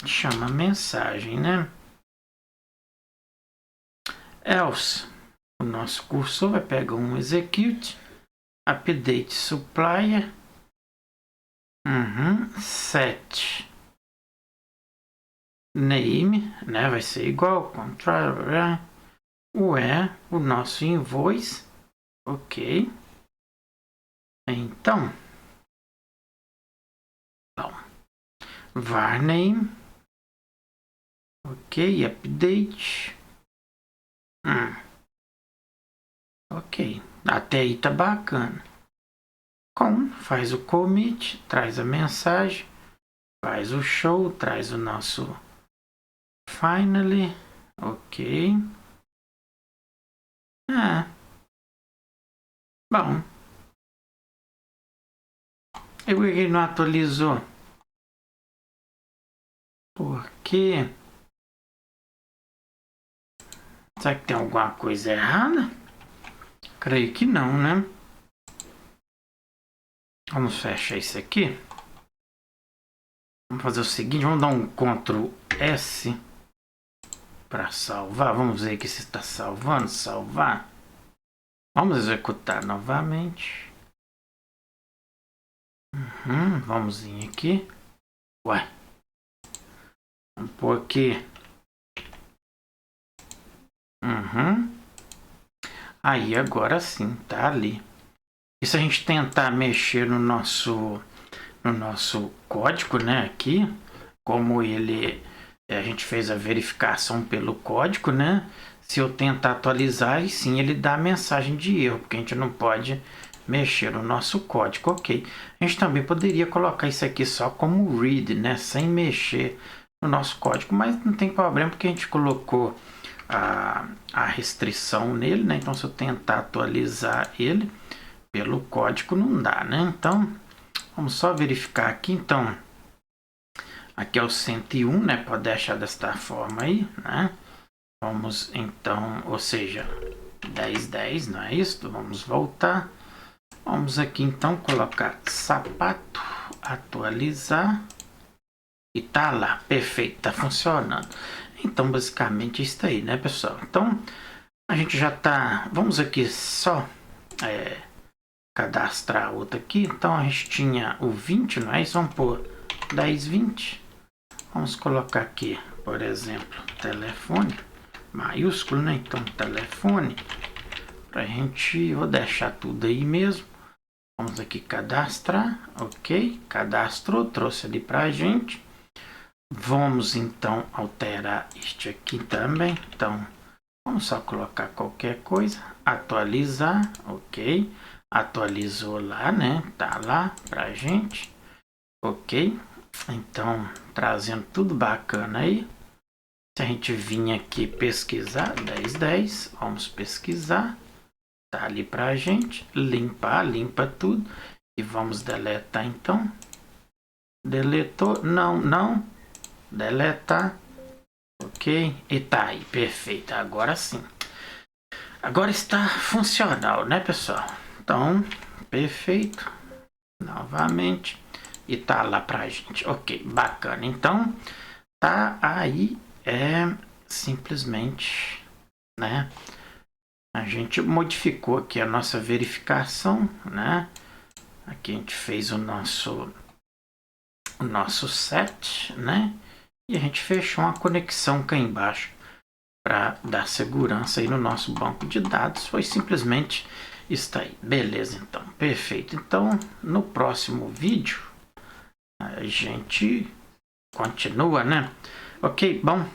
Chama a mensagem, né? Else. O nosso cursor vai pegar um execute. Update supplier. Set. Name, né? Vai ser igual. Control. O nosso invoice. Ok. Então. Bom. Var name. Ok. Update. Ok. Até aí tá bacana. Faz o commit, traz a mensagem, faz o show, traz o nosso finally, ok. Bom. E por que não atualizou? Por quê? Será que tem alguma coisa errada? Creio que não, né? Vamos fechar isso aqui. Vamos fazer o seguinte, vamos dar um Ctrl S para salvar. Vamos ver aqui se está salvando. Salvar. Vamos executar novamente. Vamos vir aqui. Ué. Vamos pôr aqui. Aí agora sim, tá ali. E se a gente tentar mexer no nosso código, né, aqui, como a gente fez a verificação pelo código, né, se eu tentar atualizar, sim, ele dá a mensagem de erro, porque a gente não pode mexer no nosso código, ok. A gente também poderia colocar isso aqui só como read, né, sem mexer no nosso código, mas não tem problema, porque a gente colocou a restrição nele, né, então se eu tentar atualizar ele pelo código não dá, né, então vamos só verificar aqui, então, aqui é o 101, né, pode deixar desta forma aí, né, vamos então, ou seja, 1010, não é isso? Vamos voltar, vamos aqui então colocar sapato, atualizar, e tá lá, perfeito, tá funcionando. Então basicamente isso aí, né, pessoal? Então A gente já tá... Vamos aqui só cadastrar outra aqui. Então a gente tinha o 20, não é isso? Vamos pôr 10, 20. Vamos colocar aqui, por exemplo, telefone. Maiúsculo, né? Então telefone. Pra gente... Vou deixar tudo aí mesmo. Vamos aqui cadastrar. Ok. Cadastrou. Trouxe ali pra gente. Vamos então alterar este aqui também. Então... Vamos só colocar qualquer coisa, atualizar, ok, atualizou lá, né, tá lá pra gente, ok, então trazendo tudo bacana aí. Se a gente vir aqui pesquisar, 1010, vamos pesquisar, tá ali pra gente, limpar, limpa tudo e vamos deletar então, deletou, não, deletar. Ok, e tá aí, perfeito, agora sim. Agora está funcional, né, pessoal? Então, perfeito. Novamente. E tá lá pra gente. Ok, bacana. Então, tá aí, simplesmente, né? A gente modificou aqui a nossa verificação, né? Aqui a gente fez o nosso set, né? E a gente fechou uma conexão cá embaixo para dar segurança aí no nosso banco de dados. Foi simplesmente isso aí. Beleza, então. Perfeito. Então, no próximo vídeo, a gente continua, né? Ok, bom.